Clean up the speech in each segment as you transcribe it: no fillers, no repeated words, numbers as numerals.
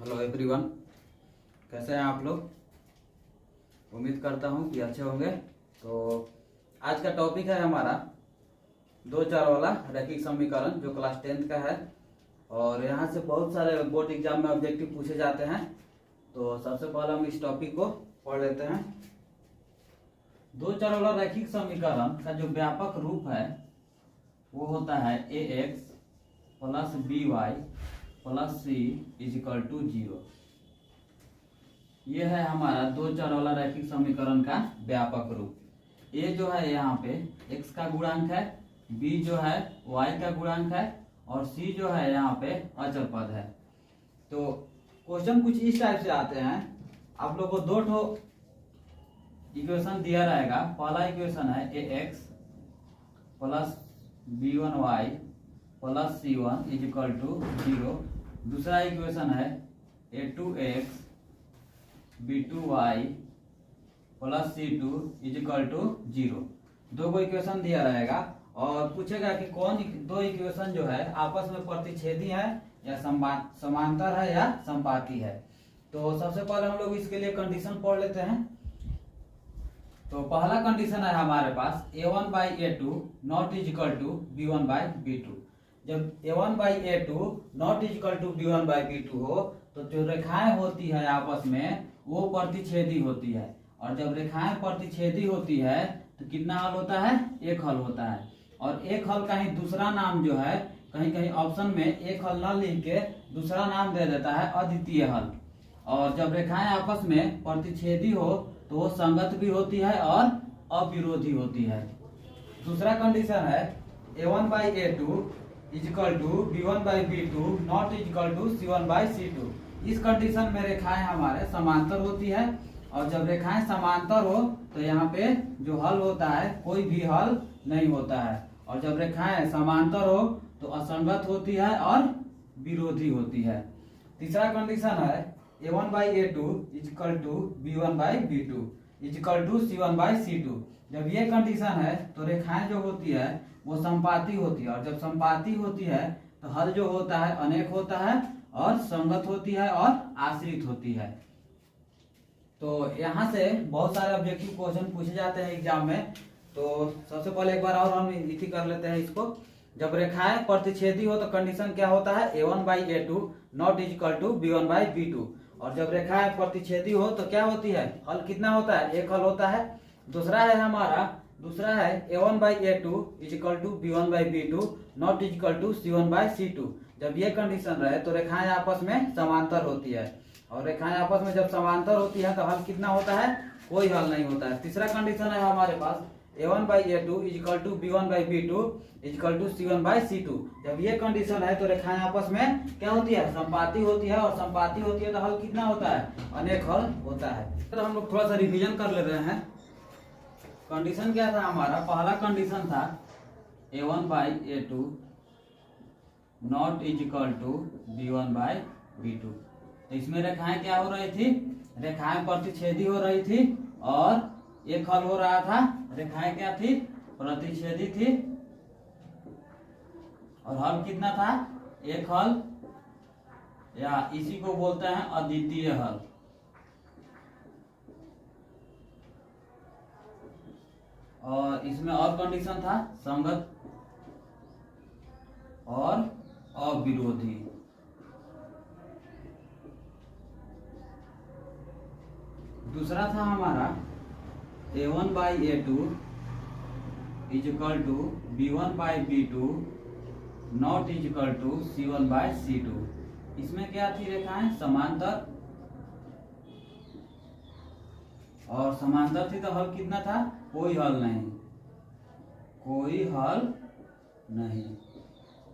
Hello everyone, कैसे हैं आप लोग। उम्मीद करता हूं कि अच्छे होंगे। तो आज का टॉपिक है हमारा दो चार वाला रैखिक समीकरण जो क्लास 10th का है। और यहाँ से बहुत सारे बोर्ड एग्जाम में ऑब्जेक्टिव पूछे जाते हैं। तो सबसे पहले हम इस टॉपिक को पढ़ लेते हैं। दो चार वाला रैखिक समीकरण का जो व्यापक रूप है वो होता है ax plus by plus c equal to 0। ये है हमारा दो चर वाला रैखिक समीकरण का व्यापक रूप। ए जो है यहाँ पे x का गुणांक है, b जो है y का गुणांक है और c जो है यहाँ पे अचर पद है। तो क्वेश्चन कुछ इस टाइप से आते हैं। आप लोग को दो ठो इक्वेशन दिया रहेगा। पहला इक्वेशन है ax plus b1y plus c1 equal to 0। दूसरा इक्वेशन है a2x b2y plus c2 is equal to 0। दो को इक्वेशन दिया रहेगा और पूछेगा कि कौन दो इक्वेशन जो है आपस में प्रतिच्छेदी है या समांतर है या संपाती है। तो सबसे पहले हम लोग इसके लिए कंडीशन पढ़ लेते हैं। तो पहला कंडीशन है हमारे पास a1/a2 not equal to b1/b2। जब a1/a2 not equal to b1/b2 हो तो जो रेखाएं होती है आपस में वो प्रतिच्छेदी होती है। और जब रेखाएं प्रतिच्छेदी होती है तो कितना हल होता है? एक हल होता है। और एक हल का ही दूसरा नाम जो है कहीं कहीं ऑप्शन में एक हल न लिख के दूसरा नाम दे देता है अद्वितीय हल। और जब रेखाएं आपस में प्रतिच्छेदी हो तो वो संगत भी होती है और अविरोधी होती है। दूसरा कंडीशन है a1/a2 equal to b1/b2 not equal to c1/c2। इस कंडीशन में रेखाएं हमारे समांतर होती है। और जब रेखाएं समांतर हो तो यहाँ पे जो हल होता है कोई भी हल नहीं होता है। और जब रेखाएं समांतर हो तो असंगत होती है और विरोधी होती है। तीसरा कंडीशन है a1/a2 equal to b1/b2 equal to c1/c2। जब ये कंडीशन है तो रेखाएं जो होती है वो संपाती होती है। और जब संपाती होती है तो हल जो होता है अनेक होता है और संगत होती है और आश्रित होती है। तो यहाँ से बहुत सारे ऑब्जेक्टिव क्वेश्चन पूछे जाते हैं एग्जाम में। तो सबसे पहले एक बार और हम इति कर लेते हैं इसको। जब रेखाएं प्रतिच्छेदी हो तो कंडीशन क्या होता है? a1/a2 not equal to b1/b2। और जब रेखाएं प्रतिच्छेदी हो तो क्या होती है? हल कितना होता है? एक हल होता है। दूसरा है a1/a2 equal to b1/b2 not equal to c1/c2। जब ये कंडीशन रहे तो रेखाएं आपस में समांतर होती है। और रेखाएं आपस में जब समांतर होती है तो हल कितना होता है? कोई हल नहीं होता है। तीसरा कंडीशन है हमारे पास a1/a2 equal to b1/b2 equal to c1/c2। जब ये कंडीशन है तो रेखाएं आपस में क्या होती है? संपाती होती है। और संपाती होती है तो हल कितना होता है? अनेक हल होता है। तो हम लोग थोड़ा सा रिवीजन कर ले रहे हैं। कंडीशन क्या था हमारा? पहला कंडीशन था a1/a2 not equal to b1/b2। तो इसमें रेखाएं क्या हो रही थी? रेखाएं प्रतिच्छेदी हो रही थी और एक हल हो रहा था। रेखाएं क्या थी? प्रतिच्छेदी थी। और हल कितना था? एक हल, या इसी को बोलते हैं अद्वितीय हल। और इसमें और कंडीशन था संगत और अविरोधी। दूसरा था हमारा a1/a2 equal to b1/b2 not equal to c1/c2। इसमें क्या थी? रेखाएं समांतर। और समांतर थी तो हल कितना था? कोई हल नहीं, कोई हल नहीं।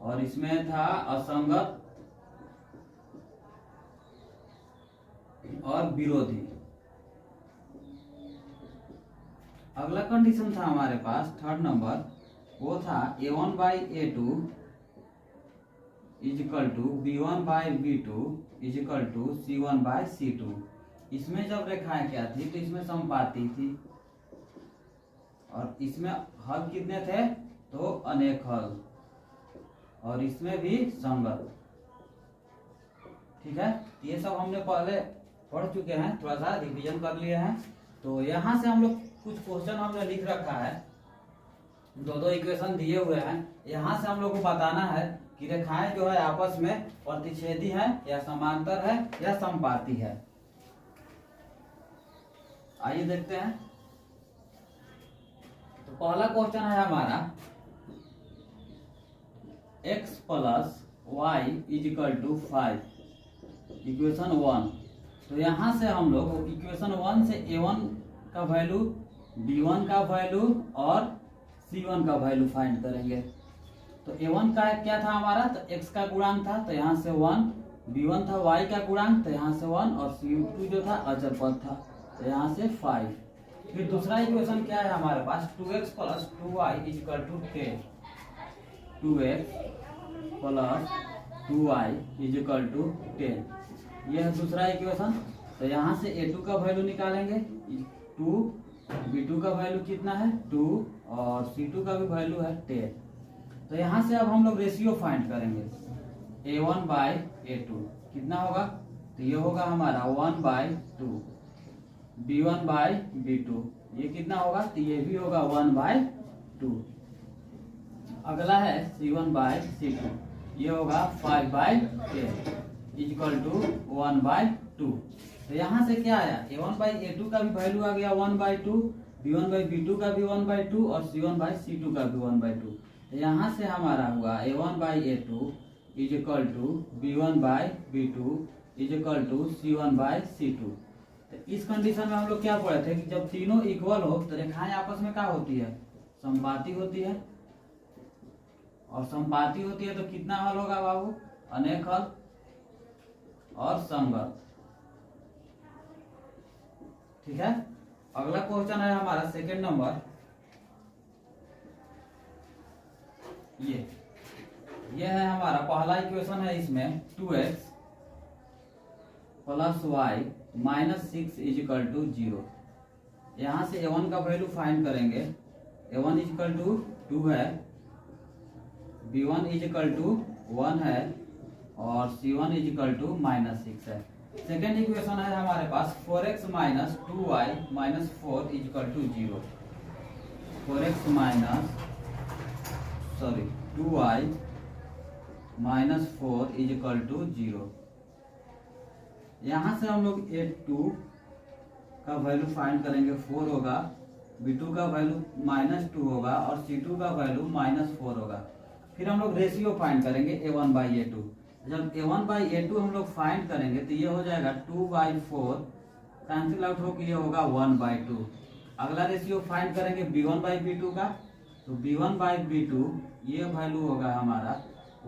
और इसमें था असंगत और विरोधी। अगला कंडीशन था हमारे पास थर्ड नंबर, वो था a1/a2 equal to b1/b2 equal to c1/c2। इसमें जब रेखाएं क्या थी तो इसमें संपाती थी। और इसमें हल कितने थे? तो अनेक हल। और इसमें भी संगत। ठीक है, ये सब हमने पहले पढ़ चुके हैं, थोड़ा सा रिवीजन कर लिए हैं। तो यहाँ से हम लोग कुछ क्वेश्चन हमने लिख रखा है, दो इक्वेशन दिए हुए हैं। यहाँ से हम लोग को बताना है कि रेखाएं जो है आपस में प्रतिच्छेदी है या समांतर है या समपाती है। आइए देखते हैं। तो पहला क्वेश्चन है हमारा x plus y is equal to 5, equation 1। तो यहाँ से हम लोग इक्वेशन 1 से a1 का वैल्यू, b1 का वैल्यू और c1 का वैल्यू फाइंड करेंगे। तो a1 का क्या था हमारा, तो x का गुणांक था, तो यहाँ से 1, b1 था y का गुणांक, तो यहाँ से 1, और c2 जो था अचर पद था, तो यहाँ से 5। फिर दूसरा इक्वेशन क्या है हमारे पास, 2x plus 2y is equal to 10, 2x plus 2y is equal to 10, यह है दूसरा इक्वेशन। तो यहाँ से a2 का वैल्यू निकालेंगे, 2, b2 का वैल्यू कितना है 2, और c2 का भी वैल्यू है 10। तो यहाँ से अब हम लोग रेशियो फाइंड करेंगे, a1 बाई a2 कितना होगा, तो ये होगा हमारा 1 बाई 2, b1 बाई b2 ये कितना होगा, तो ये भी होगा 1 बाई 2। अगला है c1 बाई c2, ये होगा 5 बाई 10 इक्वल टू 1 बाई 2। तो यहाँ से क्या आया, a1 बाई a2 का भी वैल्यू आ गया 1 बाई 2, b1 बाई b2 का भी 1 बाई 2, और c1 बाई c2 का भी 1 बाई 2। तो यहाँ से हमारा हुआ a1 by a2 is equal to b1 by b2 is equal to c1 by c2। तो इस कंडीशन में हम लोग क्या पढ़े थे कि जब तीनों इक्वल हो तो रेखाएं आपस में क्या होती है, समपाती होती है। और समपाती होती है तो कितना हल होगा बाबू, अनेक हल और संगत। ठीक है, अगला क्वेश्चन है हमारा सेकंड नंबर, ये है हमारा पहला इक्वेशन है, इसमें 2x plus y minus 6 is equal to 0। यहाँ से a1 का वैल्यू फाइंड करेंगे, a1 इज इक्वल टू 2 है, b1 इज इक्वल टू 1 है, और c1 is equal to minus 6 है। सेकेंड इक्वेशन है हमारे पास 4x minus 2y minus 4 is equal to 0, 4x minus 2y minus 4 is equal to 0। यहाँ से हम लोग a2 का वैल्यू फाइंड करेंगे, 4 होगा, b2 का वैल्यू माइनस 2 होगा, और c2 का वैल्यू माइनस 4 होगा। फिर हम लोग रेशियो फाइंड करेंगे a1 बाई a2। जब a1 बाई a2 हम लोग फाइंड करेंगे तो ये हो जाएगा 2 बाई 4, कैंसिल आउट होकर ये होगा 1 बाई 2। अगला रेशियो फाइंड करेंगे b1 बाई b2 का, तो b1 बाई b2 ये वैल्यू होगा हमारा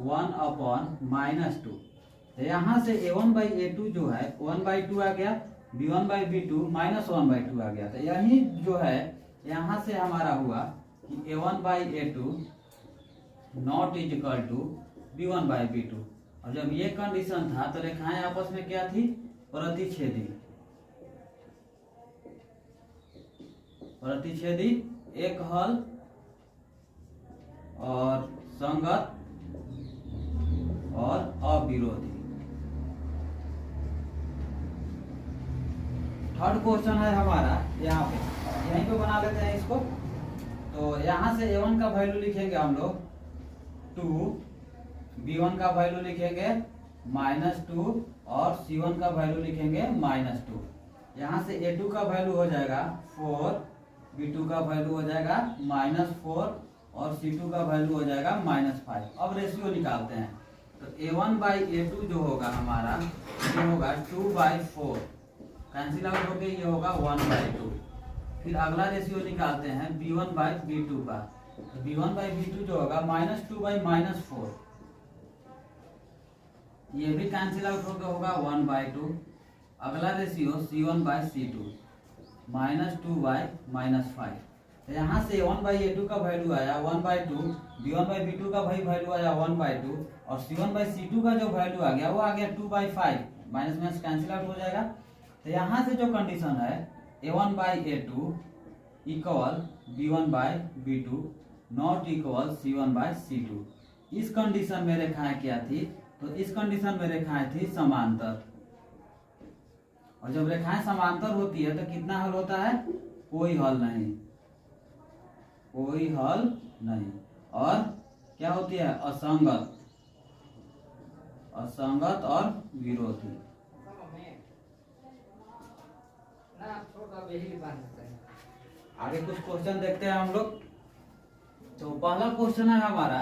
1 अपॉन माइनस 2। तो यहाँ से a1 बाई a2 जो है 1 बाई 2 आ गया, b1 by b2 minus 1 by 2 आ गया। तो यही जो है यहाँ से हमारा हुआ कि a1 by a2 not is equal to b1 by b2। और जब ये कंडीशन था तो रेखाएं आपस में क्या थी, प्रतिच्छेदी, प्रतिच्छेदी, एक हल और संगत और अविरोधी। थर्ड क्वेश्चन है हमारा, यहाँ पे यहीं पे बना लेते हैं इसको। तो यहाँ से a1 का वैल्यू लिखेंगे हम लोग 2, b1 का वैल्यू लिखेंगे -2, और c1 का वैल्यू लिखेंगे -2। यहाँ से a2 का वैल्यू हो जाएगा 4, b2 का वैल्यू हो जाएगा -4, और c2 का वैल्यू हो जाएगा -5। अब रेशियो निकालते हैं, तो a1 बाई a2 जो होगा हमारा ये होगा 2 बाई 4, कैंसिल आउट हो गया, ये होगा 1 बाई 2। फिर अगला रेशियो निकालते हैं b1 बाई b2 का, तो b1 बाई b2 जो होगा -2 बाई -4, ये भी कैंसिल आउट हो गया, होगा 1 बाई 2। अगला ratio c1 by c2, -2 by -5। तो यहाँ से a1 बाई a2 का वैल्यू आया 1 बाई 2, b1 बाई b2 का वही वैल्यू आया 1 बाई 2, और c1 बाई c2 का जो वैल्यू आ गया वो आ गया 2 by 5, minus minus cancel out हो जाएगा। तो यहाँ से जो कंडीशन है a1 by a2 equal b1 by b2 not equal c1 by c2, इस कंडीशन में रेखाएं क्या थी, तो इस कंडीशन में रेखाएं थी समांतर, और जब रेखाएं समांतर होती है तो कितना हल होता है? कोई हल नहीं, कोई हल नहीं। और क्या होती है? असंगत, असंगत और विरोधी। आगे कुछ क्वेश्चन देखते हैं हम लोग। तो पहला क्वेश्चन है हमारा,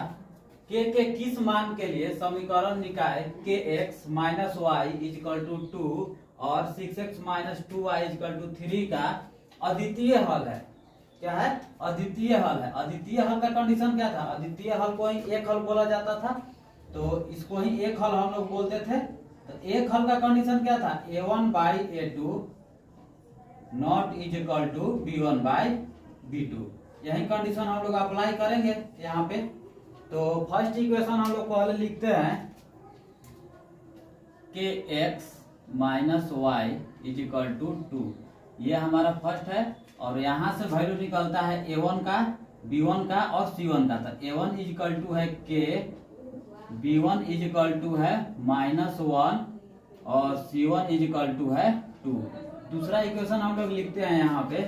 के किस मान के लिए समीकरण निकाय k x minus y equal to 2 और 6x minus 2y is equal to 3 का अद्वितीय हल है। क्या है? अद्वितीय हल है। अद्वितीय हल का कंडीशन क्या था? अद्वितीय हल को ही एक हल बोला जाता था, तो इसको ही एक हल हम लोग बोलते थे। तो एक हल का कंडीशन क्या था? a1 by a2 not is equal to b1 by b2। यही कंडीशन हम लोग अप्लाई करेंगे यहाँ पे। तो फर्स्ट इक्वेशन हम लोग पहले लिखते हैं k x minus y is equal to 2, ये हमारा फर्स्ट है। और यहाँ से वैल्यू निकलता है a1 का, b1 का और c1 का। तो a1 इज इक्वल टू है के, b1 इज इक्वल टू है -1 और c1 इज इक्वल टू है 2। दूसरा इक्वेशन हम लोग लिखते हैं यहाँ पे,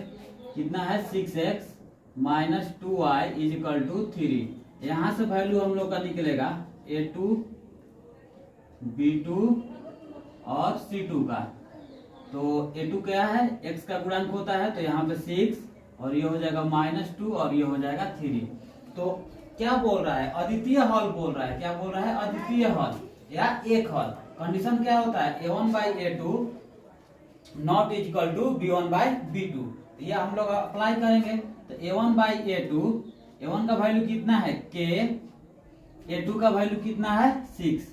कितना है? 6x minus 2y is equal to 3। यहाँ से वैल्यू हम लोग का निकलेगा a2, b2 और c2 का। तो a2 क्या है? x का गुणांक होता है, तो यहाँ पे 6 और ये हो जाएगा -2 और ये हो जाएगा 3। तो क्या बोल रहा है? अद्वितीय हल बोल रहा है। क्या बोल रहा है? अद्वितीय हल या एक हल। कंडीशन क्या होता है? a1 by a2 not is equal to b1 by b2। ये हम लोग अप्लाई करेंगे। तो a1 बाई a2, a1 का वैल्यू कितना है? k, a2 का वैल्यू कितना है? 6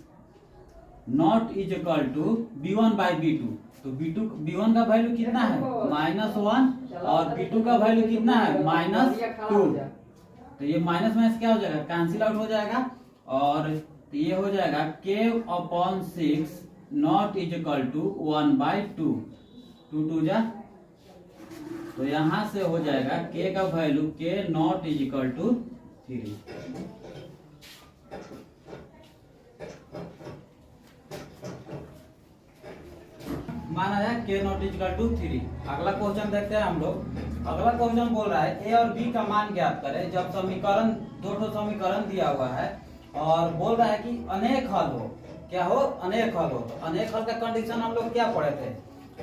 not is equal to b1 by b2। तो b1 का वैल्यू कितना है? -1 और b2 का वैल्यू कितना है? -2। तो ये माइनस माइनस क्या हो जाएगा? कैंसिल आउट हो जाएगा। और तो ये हो जाएगा k/6 not is equal to 1/2। 2 जा, तो यहां से हो जाएगा k का value k not is equal to 3। माना जाए k not is equal to 3। अगला क्वेश्चन देखते हैं हम लोग। अगला क्वेश्चन बोल रहा है a और b का मान ज्ञात करें जब समीकरण, दो समीकरण दिया हुआ है और बोल रहा है कि अनेक हल हो। क्या हो? अनेक हल हो। तो अनेक हल का कंडीशन हम लोग क्या पढ़े थे?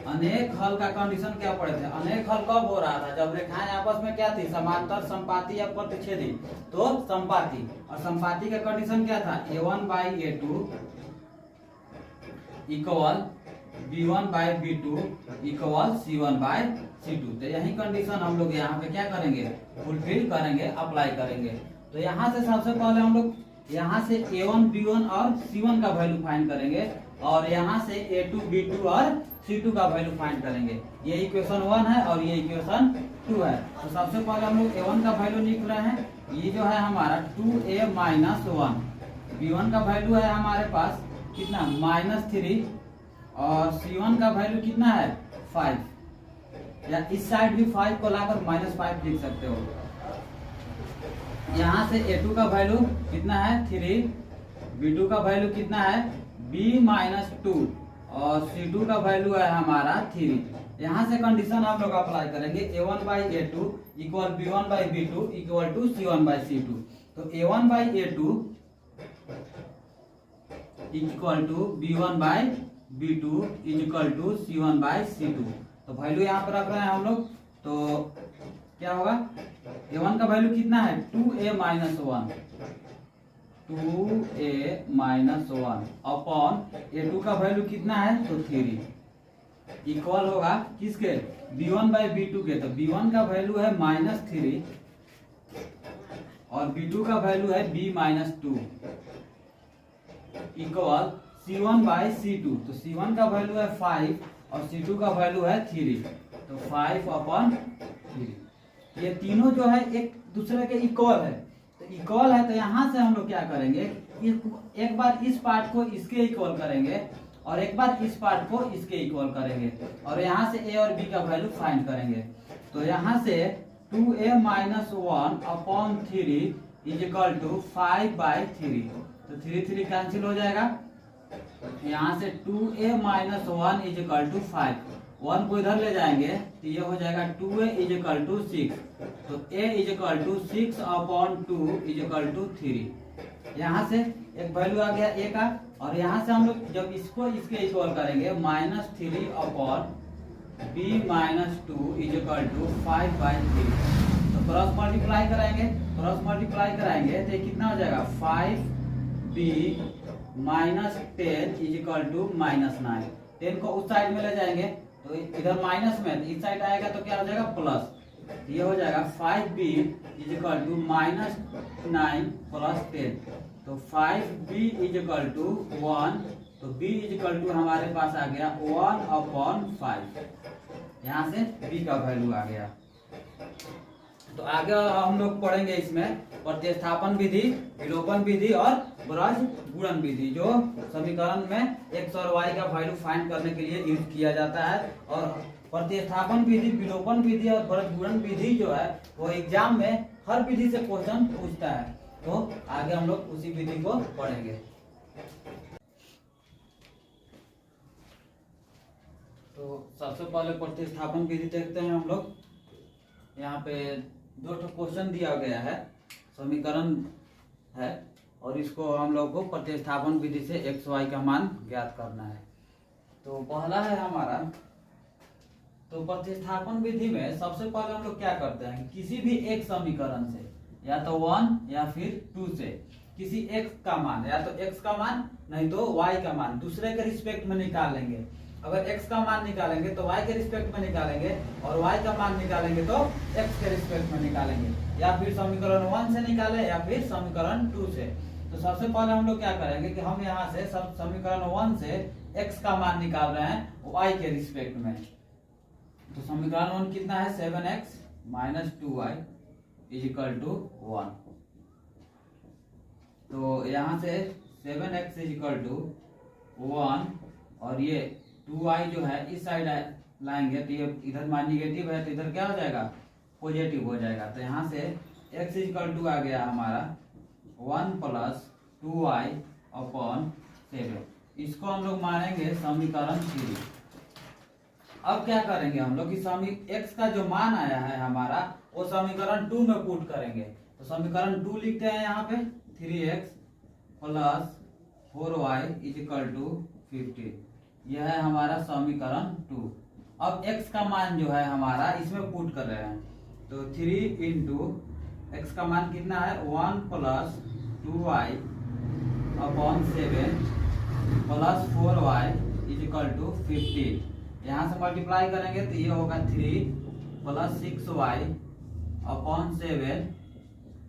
अनेक हल का कंडीशन क्या पढ़े थे? अनेक हल कब हो रहा था? जब रेखाएं आपस में क्या थी? समांतर, संपाती या प्रतिच्छेदी। तो संपाती, और संपाती का कंडीशन क्या था? a1 by a2 equal b1 by b2 equal c1 by c2। तो यही कंडीशन हम लोग यहाँ पे क्या करेंगे? फुलफिल करेंगे, अप्लाई करेंगे। तो यहाँ से सबसे पहले हम लोग यहाँ से a1, b1 और c1 का वैल्यू फाइंड करेंगे, और यहाँ से a2, b2 और c2 का वैल्यू फाइंड करेंगे। ये इक्वेशन 1 है और ये इक्वेशन 2 है। तो सबसे पहले हम लोग a1 का वैल्यू लिख रहे हैं। ये जो है हमारा 2a माइनस 1, b1 का वैल्यू है हमारे पास कितना? -3 और c1 का वैल्यू कितना है? 5, या इस साइड भी 5 को लाकर -5 लिख सकते हो। यहाँ से a2 का वैल्यू कितना है? 3, b2 का वैल्यू कितना है? b-2 और c2 का वैल्यू है हमारा 3। यहाँ से कंडीशन हम लोग अप्लाई करेंगे a1 by a2 equal b1 by b2 equal to c1 by c2। तो a1 by a2 equal to b1 by b2 is equal to c1 by c2। तो वैल्यू यहाँ पर रख रहे हैं हम लोग। तो क्या होगा? a1 का वैल्यू कितना है? 2a minus 1, 2a minus 1 upon a2 का वैल्यू कितना है? तो 3 इक्वल होगा किसके? b1 बाई b2 के। तो b1 का वैल्यू है -3 और b2 का वैल्यू है b-2 equal c1 by c2। तो c1 का वैल्यू है 5 और c2 का वैल्यू है 3। तो 5/3। ये तीनों जो है एक दूसरे के इक्वल है। तो इक्वल है, तो यहाँ से हम लोग क्या करेंगे? एक बार इस पार्ट को इसके इक्वल करेंगे और एक बार इस पार्ट को इसके इक्वल करेंगे, और यहाँ से a और b का वैल्यू फाइंड करेंगे। तो यहाँ से 2a minus 1 upon 3 is equal to 5/3। तो 3 कैंसिल हो जाएगा यहाँ से 2a minus 1 is equal to 5। 1 को इधर ले जाएंगे तो ये हो जाएगा 2a इज इक्वल टू 6। तो a is equal to 6 upon 2 is equal to 3। यहाँ से एक वैल्यू आ गया a का, और यहाँ से हम लोग जब इसको इसके इक्वल करेंगे -3 upon b minus 2 is equal to 5/3। तो क्रॉस मल्टीप्लाई कराएंगे, तो ये कितना हो जाएगा 5b minus 10 is equal to -9। 10 को उस साइड में ले जाएंगे तो इधर माइनस में, तो इस साइड आएगा तो क्या हो जाएगा प्लस। ये हो जाएगा 5b is equal to -9 plus 10। तो 5b इज इक्वल टू 1। तो b इज इक्वल टू हमारे पास आ गया 1/5। यहाँ से b का वैल्यू आ गया। तो आगे हम लोग पढ़ेंगे इसमें प्रतिस्थापन विधि, विलोपन विधि और ब्रज गुणन विधि, जो समीकरण में x और y का वैल्यू फाइंड करने के लिए यूज किया जाता है। और प्रतिस्थापन विधि, विलोपन विधि और ब्रज गुणन विधि जो है वो एग्जाम में हर विधि से क्वेश्चन पूछता है। तो आगे हम लोग उसी विधि को पढ़ेंगे। तो सबसे पहले प्रतिस्थापन विधि देखते हैं हम लोग। यहाँ पे 2 क्वेश्चन दिया गया है, समीकरण है, और इसको हम लोग को प्रतिस्थापन विधि से x y का मान ज्ञात करना है। तो पहला है हमारा, तो प्रतिस्थापन विधि में सबसे पहले हम लोग क्या करते हैं, किसी भी एक समीकरण से या तो 1 या फिर 2 से किसी x का मान, या तो x का मान नहीं तो y का मान दूसरे के रिस्पेक्ट में निकाल लेंगे। अगर x का मान निकालेंगे तो y के रिस्पेक्ट में निकालेंगे, और y का मान निकालेंगे तो x के रिस्पेक्ट में निकालेंगे, या फिर समीकरण 1 से निकालें या फिर समीकरण 2 से। तो सबसे पहले हम लोग क्या करेंगे कि हम यहाँ से सब समीकरण 1 से x का मान निकाल रहे हैं y के रिस्पेक्ट में। तो समीकरण 1 कितना है, 7x minus 2y is equal to 1। तो यहाँ से 7x इज इक्वल टू 1, और ये 2y जो है इस साइड लाएंगे तो ये इधर मान निगेटिव है तो इधर क्या हो जाएगा, पॉजिटिव हो जाएगा। तो यहाँ से x इज इक्वल टू आ गया हमारा 1 प्लस 2y अपॉन 7। इसको हम लोग मानेंगे समीकरण 3। अब क्या करेंगे हम लोग कि x का जो मान आया है हमारा वो समीकरण 2 में पुट करेंगे। तो समीकरण 2 लिखते हैं यहाँ पे 3x plus 4y is equal to 50। यह है हमारा समीकरण 2। अब x का मान जो है हमारा इसमें पुट कर रहे हैं, तो 3 इंटू एक्स का मान कितना है 1 plus 2y upon 7 plus 4y is equal to 50। यहाँ से मल्टीप्लाई करेंगे तो ये होगा 3 plus 6y upon 7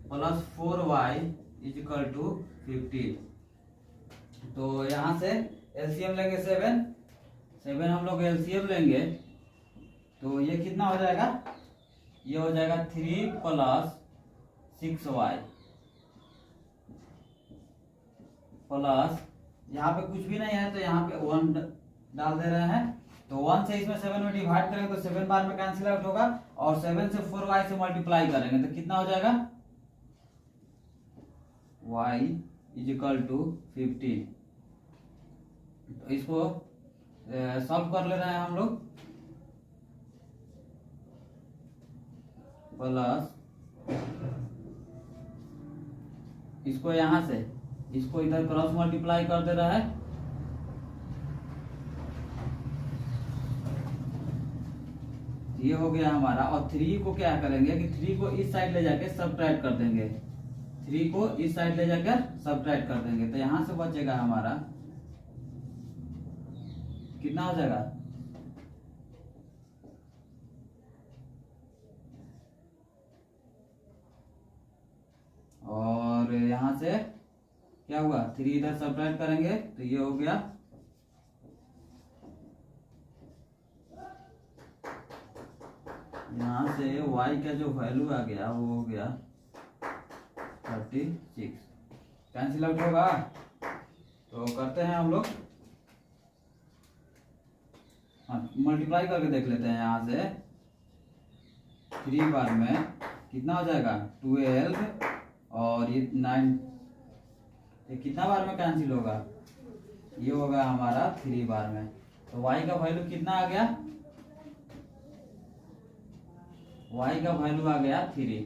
plus 4y is equal to 50। तो यहाँ से एलसीएम लेंगे 7 हम लोग एलसीएम लेंगे तो ये कितना हो जाएगा, ये हो जाएगा 3 प्लस 6y प्लस, यहाँ पे कुछ भी नहीं है तो यहाँ पे 1 डाल दे रहे हैं। तो 1 से इसमें 7 में डिवाइड करेंगे तो 7 बार में कैंसिल आउट होगा, और 7 से 4y से मल्टीप्लाई करेंगे तो कितना हो जाएगा y इज इक्वल टू 50। तो इसको सॉल्व कर ले रहे हैं हम लोग, प्लस इसको यहाँ से इसको इधर क्रॉस मल्टीप्लाई कर दे रहा है, ये हो गया हमारा। और 3 को क्या करेंगे कि 3 को इस साइड ले जाके सब्ट्रैक्ट कर देंगे, 3 को इस साइड ले जाकर सब्ट्रैक्ट कर देंगे तो यहाँ से बचेगा हमारा कितना हो जाएगा, और यहाँ से क्या हुआ 3 इधर सब्ट्रैक्ट करेंगे तो ये हो गया यहाँ से y का जो वैल्यू आ गया वो हो गया 36। कैंसिल आउट होगा तो करते हैं हम लोग, हाँ मल्टीप्लाई करके देख लेते हैं। यहाँ से 3 बार में कितना हो जाएगा 12 और ये 9, ये कितना बार में कैंसिल होगा ये होगा हमारा 3 बार में। तो y का वैल्यू कितना आ गया, y का वैल्यू आ गया 3,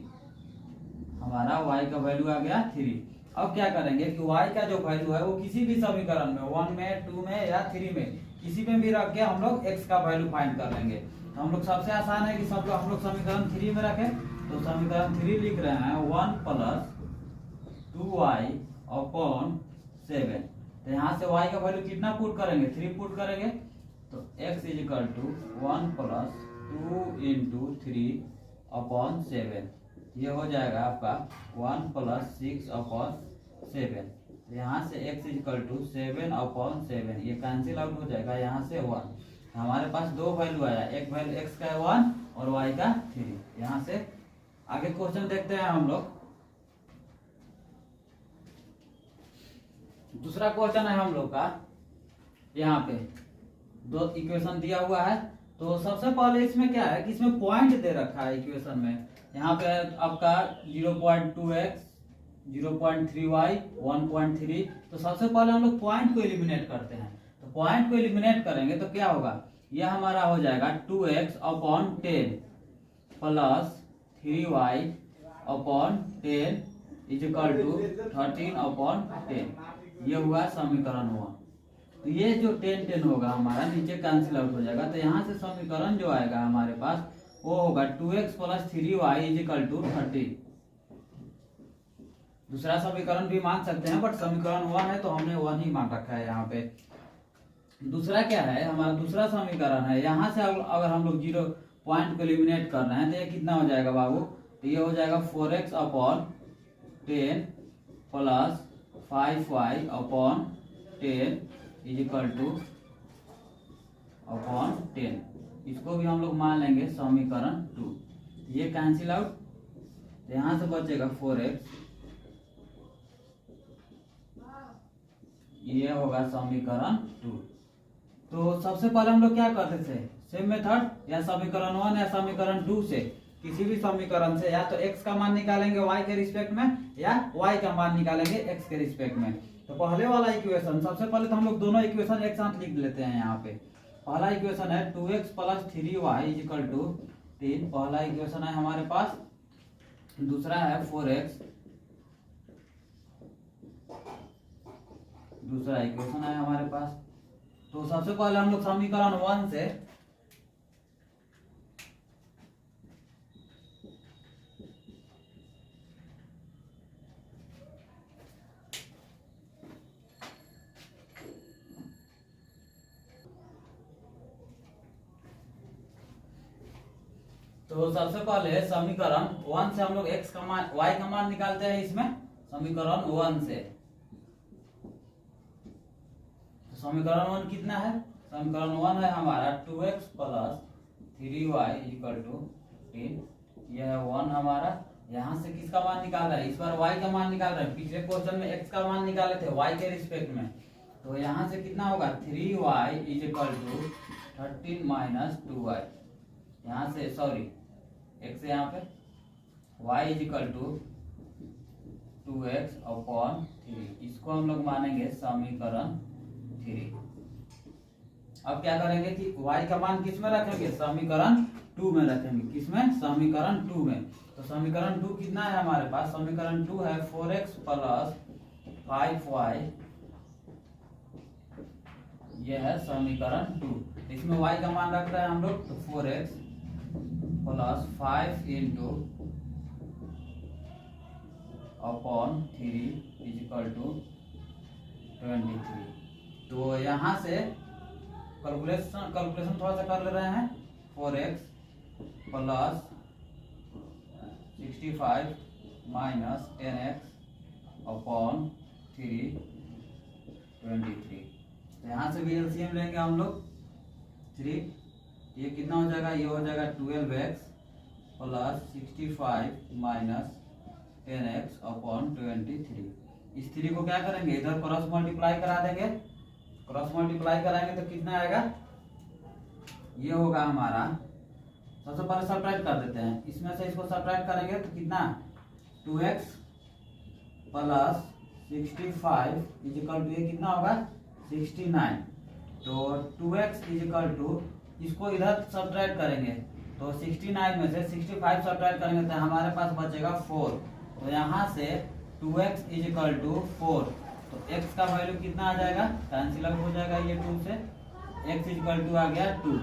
हमारा y का वैल्यू आ गया 3। अब क्या करेंगे कि y का जो वैल्यू है वो किसी भी समीकरण में 1 में 2 में या 3 में किसी में भी रख के हम लोग x का वैल्यू फाइंड कर लेंगे। तो हम लोग सबसे आसान है कि सब लोग हम लोग समीकरण 3 में रखें। तो समीकरण 3 लिख रहे हैं 1 + 2y अपॉन 7। तो यहाँ से y का वैल्यू कितना पुट करेंगे, 3 पुट करेंगे। तो x = 1 + 2 × 3 अपॉन 7, ये हो जाएगा आपका 1 + 6 अपॉन 7। यहाँ से x = 7 अपॉन 7, ये कैंसिल आउट हो जाएगा, यहाँ से 1। हमारे पास दो वैल्यू आया, एक वैल्यू x का 1 और y का 3। यहाँ से आगे क्वेश्चन देखते हैं हम लोग। दूसरा क्वेश्चन है हम लोग का, यहाँ पे दो इक्वेशन दिया हुआ है। तो सबसे पहले इसमें क्या है कि इसमें पॉइंट दे रखा है इक्वेशन में। यहाँ पे आपका 0.2x 0.3y 1.3। तो सबसे पहले हम लोग पॉइंट को एलिमिनेट करते हैं। तो पॉइंट को एलिमिनेट करेंगे तो क्या होगा, यह हमारा हो जाएगा 2x upon 10 plus 3y upon 10 = 13 upon 10। ये हुआ समीकरण 1। तो ये जो 10 10 होगा हमारा नीचे कैंसिल आउट हो जाएगा। तो यहाँ से समीकरण जो आएगा हमारे पास वो होगा 2x + 3y = 13। दूसरा समीकरण भी मान सकते हैं, बट समीकरण 1 है तो हमने 1 ही मान रखा है यहाँ पे। दूसरा क्या है, हमारा दूसरा समीकरण है, यहाँ से अगर हम लोग 0 पॉइंट को एलिमिनेट कर रहे हैं तो ये कितना हो जाएगा बाबू, तो ये हो जाएगा 4x upon 10 plus 5y upon 10 = upon 10। इसको भी हम लोग मान लेंगे समीकरण 2। ये कैंसिल आउट, तो यहाँ से बचेगा 4x, ये होगा समीकरण 2। तो सबसे पहले हम लोग क्या करते थे, सेम मेथड, या समीकरण 1 या समीकरण 2 से किसी भी समीकरण से या तो x का मान निकालेंगे y के रिस्पेक्ट में या y का मान निकालेंगे x के रिस्पेक्ट में। तो पहले वाला इक्वेशन, सबसे पहले तो हम लोग दोनों इक्वेशन एक साथ लिख लेते हैं। यहाँ पे पहला इक्वेशन है 2x + 3y = 3, पहला इक्वेशन है हमारे पास। दूसरा है 4x, दूसरा इक्वेशन है हमारे पास। तो सबसे पहले हम लोग समीकरण 1 से समीकरण 1 से हम लोग x का मान y का मान निकालते हैं इसमें समीकरण 1 से। तो समीकरण 1 कितना है, समीकरण 1 है हमारा 2x + 3y = 10, यह है 1 हमारा। यहाँ से किसका मान निकाल रहा है, इस बार y का मान निकाल रहा है। पिछले क्वेश्चन में x का मान निकाले थे y के रिस्पेक्ट में। तो यहाँ से कितना होगा, 3y = 13 - 2y। यहाँ से सॉरी x यहाँ पे y = 2x अपॉन 3, इसको हम लोग मानेंगे समीकरण 3। अब क्या करेंगे कि y का मान किस में रखेंगे, समीकरण 2 में रखेंगे। किसमें, समीकरण 2 में। तो समीकरण 2 कितना है हमारे पास, समीकरण 2 है 4x + 5y, यह है समीकरण 2। इसमें y का मान रख रहे हैं हम लोग, तो 4x + 5 × अपॉन 3 = 23। तो यहाँ से कैलकुलेशन थोड़ा सा कर ले रहे हैं। 4x + 65 - 10x upon 3 23। यहाँ से भी एलसीएम लेंगे हम लोग 3, ये कितना हो जाएगा, ये हो जाएगा 12x + 65 - 10x अपॉन 23। इस 3 को क्या करेंगे, इधर क्रॉस मल्टीप्लाई करा देंगे। क्रॉस मल्टीप्लाई कराएंगे तो कितना आएगा, ये होगा हमारा, सबसे पहले सब्ट्रैक्ट कर देते हैं। इसमें से इसको सब्ट्रैक्ट करेंगे तो कितना, 2x + 65 = ये कितना होगा 69। तो 2x इज इक्वल टू, इसको इधर सब्ट्रैक्ट करेंगे तो 69 में से 65 सब्ट्रैक्ट करेंगे तो हमारे पास बचेगा 4। तो यहाँ से 2x इज इक्वल टू 4, तो x का वैल्यू कितना आ जाएगा, कैंसिल आउट हो जाएगा ये 2 से, x इज इक्वल टू आ गया 2।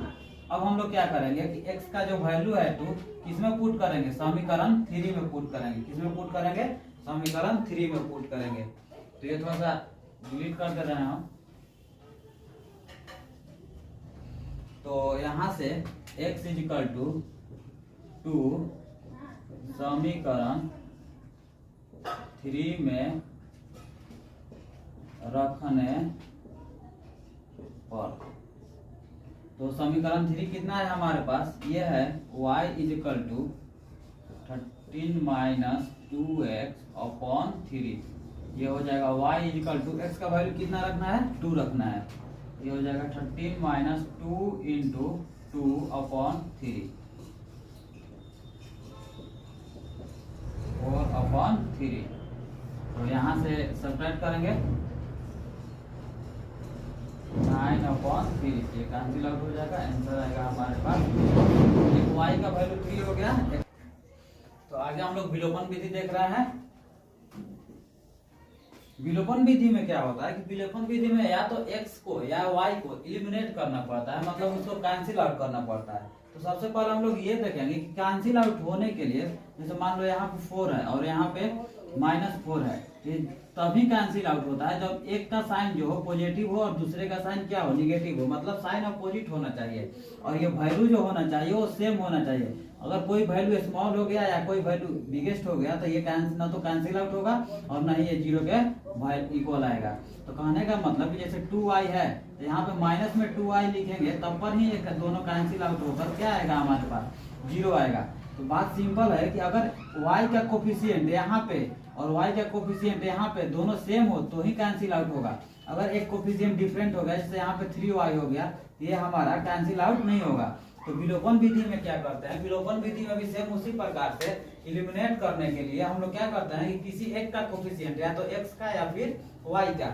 अब हम लोग क्या करेंगे कि x का जो वैल्यू है 2 किसमें पुट करेंगे, समीकरण 3 में पुट करेंगे। किसमें पुट करेंगे, समीकरण 3 में पुट करेंगे। तो ये थोड़ा सा डिलीट कर दे रहे हैं हम। तो यहाँ से x इज इक्वल टू 2 समीकरण 3 में रखने पर, तो समीकरण 3 कितना है हमारे पास, ये है y is equal to 13 minus 2x upon 3। ये हो जाएगा y is equal to, x का वैल्यू कितना रखना है, 2 रखना है। ये हो जाएगा 13 माइनस 2 इंटू 2 अपॉन 3, 4 अपॉन 3। तो यहाँ से सब्ट्रैक्ट करेंगे 9 अपॉन 3, ये कैंसिल आउट हो जाएगा। आंसर आएगा हमारे पास, एक y का वैल्यू 3 हो गया। तो आगे हम लोग विलोपन विधि देख रहे हैं। विलोपन विधि में क्या होता है कि विलोपन विधि में या तो x को या y को एलिमिनेट करना पड़ता है, मतलब उसको कैंसिल आउट करना पड़ता है। तो सबसे पहले हम लोग ये देखेंगे कि कैंसिल आउट होने के लिए, जैसे मान लो यहाँ पे 4 है और यहाँ पे -4 है, तभी कैंसिल आउट होता है जब एक का साइन जो हो पॉजिटिव हो और दूसरे का साइन क्या हो, निगेटिव हो, मतलब साइन अपोजिट होना चाहिए और ये वैल्यू जो होना चाहिए वो सेम होना चाहिए। अगर कोई वैल्यू स्मॉल हो गया या कोई वैल्यू बिगेस्ट हो गया तो ये ना तो कैंसिल आउट होगा और ना ही ये 0 के इक्वल आएगा। तो कहने का मतलब कि जैसे 2y है तो यहाँ पे माइनस में 2y लिखेंगे तब पर ही दोनों कैंसिल आउट होकर क्या आएगा हमारे पास, 0 आएगा। तो बात सिंपल है कि अगर y का कोफिशिएंट यहाँ पे और y का कोफिशिएंट यहाँ पे दोनों सेम हो तो ही कैंसिल आउट होगा। अगर एक कोफिशिएंट डिफरेंट हो गया, जैसे यहाँ पे 3y हो गया, ये हमारा कैंसिल आउट नहीं होगा। तो विलोपन विधि में क्या करते हैं, विलोपन विधि में भी सेम उसी प्रकार से एलिमिनेट करने के लिए हम लोग क्या करते हैं कि किसी एक का कोफिशिएंट या तो x का या फिर y का,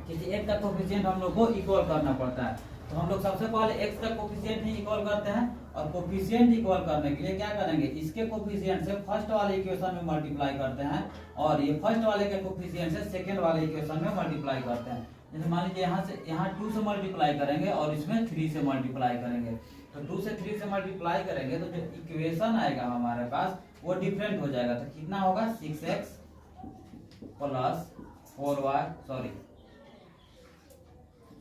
किसी एक का कोफिशिएंट हम लोग को इक्वल करना पड़ता है। तो हम लोग सबसे पहले x का कोफिशिएंट ही इक्वल करते हैं और कोफिशिएंट इक्वल करने के लिए क्या करेंगे, इसके कोफिशिएंट से फर्स्ट वाले इक्वेशन में मल्टीप्लाई करते हैं और ये फर्स्ट वाले के कोफिशिएंट से सेकंड वाले इक्वेशन में मल्टीप्लाई करते हैं। जैसे मान लीजिए यहाँ 2 से मल्टीप्लाई करेंगे और इसमें 3 से मल्टीप्लाई करेंगे। तो 2 से 3 से मल्टीप्लाई करेंगे तो जो इक्वेशन आएगा हमारे पास वो डिफरेंट हो जाएगा। तो कितना होगा, 6x plus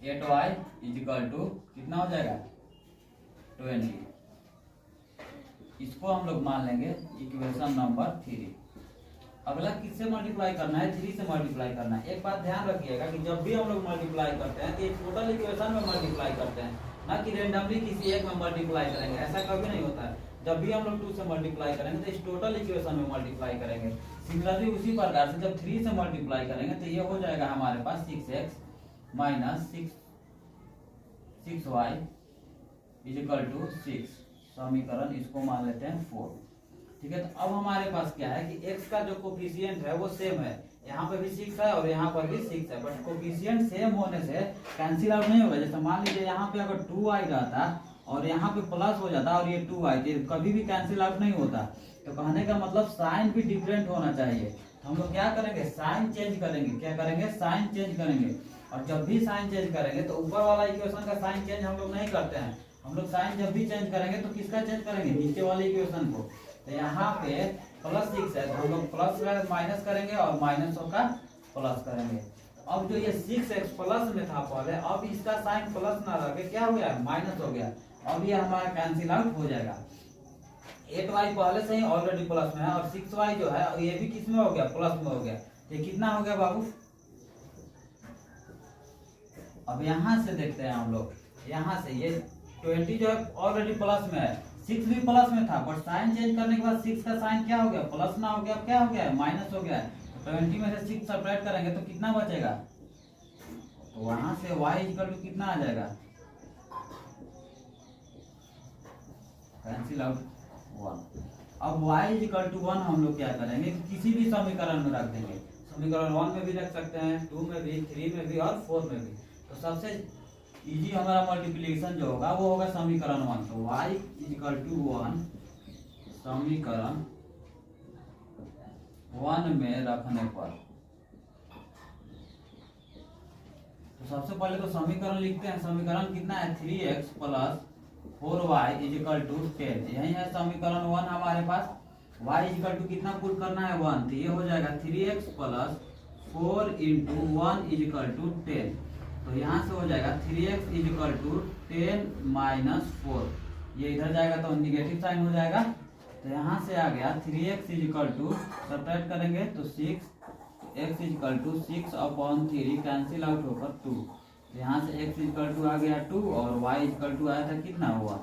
8y is equal to कितना हो जाएगा, 20। इसको हम लोग मान लेंगे इक्वेशन नंबर 3। अगला किससे मल्टीप्लाई करना है, 3 से मल्टीप्लाई करना है। एक बात ध्यान रखिएगा कि जब भी हम लोग मल्टीप्लाई करते हैं तो ये टोटल इक्वेशन में मल्टीप्लाई करते हैं, ना कि रेंडमली किसी एक में मल्टीप्लाई करेंगे, ऐसा कभी नहीं होता है। जब भी हम लोग 2 से मल्टीप्लाई करेंगे तो इस टोटल इक्वेशन में मल्टीप्लाई करेंगे। सिमिलरली उसी प्रकार से जब 3 से मल्टीप्लाई करेंगे तो ये हो जाएगा हमारे पास 6x minus 6y is equal to 6। समीकरण इसको मान लेते हैं 4। ठीक है, तो अब हमारे पास क्या है कि x का जो कोफिशिएंट है वो सेम है, यहाँ पे भी 6 है और यहाँ पर भी 6 है, बट कोफिशिएंट सेम होने से कैंसिल आउट नहीं होगा। जैसे मान लीजिए यहाँ पे अगर 2y रहता और यहाँ पे प्लस हो जाता और ये 2y, तो कभी भी कैंसिल आउट नहीं होता। तो कहने का मतलब साइन भी डिफरेंट होना चाहिए। तो हम लोग क्या करेंगे, साइन चेंज करेंगे। क्या करेंगे, साइन चेंज करेंगे। और जब भी साइन चेंज करेंगे तो ऊपर वाला इक्वेशन का साइन चेंज हम लोग नहीं करते हैं। हम लोग साइन जब भी चेंज करेंगे तो किसका चेंज करेंगे, नीचे वाले इक्वेशन को। तो यहाँ पे +6 है तो हम लोग प्लस माइनस करेंगे और माइनस का प्लस करेंगे। अब जो ये 6x प्लस में था पहले, अब इसका साइन प्लस ना रह के क्या हो गया, माइनस हो गया। अब ये हमारा कैंसिल आउट हो जाएगा। 8y पहले से ही ऑलरेडी प्लस में है और 6y जो है ये भी किस में हो गया, प्लस में हो गया। तो कितना हो गया बाबू, अब यहाँ से देखते हैं हम लोग, यहाँ से ये 20 जो है ऑलरेडी प्लस में है, 6 भी प्लस में था, बट साइन चेंज करने के बाद 6 का साइन क्या हो गया, प्लस ना हो गया, क्या हो गया, माइनस हो गया। 20 में से 6 सब्ट्रैक्ट करेंगे तो कितना बचेगा, तो वहां से y इक्वल टू कितना आ जाएगा, कैंसिल आउट 1। अब y इक्वल टू 1 हम लोग क्या करेंगे, किसी भी समीकरण में रख देंगे। समीकरण 1 में भी रख सकते हैं, 2 में भी, 3 में भी और 4 में भी। तो सबसे इजी हमारा मल्टीप्लिकेशन जो होगा वो होगा समीकरण 1। तो y इक्वल टू 1 समीकरण 1 में रखने पर, तो सबसे पहले तो समीकरण लिखते हैं। समीकरण कितना है 3x plus 4y equal to 10। यही है समीकरण 1 हमारे पास। y इक्वल टू कितना पुट करना है 1, तो ये हो जाएगा 3x plus 4 into 1 equal to 10। तो यहाँ से हो जाएगा 3x इक्वल टू 10 माइनस 4, ये इधर जाएगा तो निगेटिव साइन हो जाएगा। तो यहाँ से आ गया 3x इक्वल टू सब्ट्रैक्ट करेंगे तो 6x equal to 6/3 cancel out होकर 2। यहाँ से x इक्वल टू आ गया 2 और y इक्वल टू आया था कितना हुआ।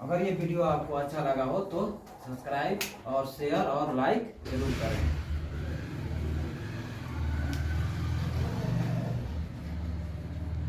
अगर ये वीडियो आपको अच्छा लगा हो तो सब्सक्राइब और शेयर और लाइक जरूर करें।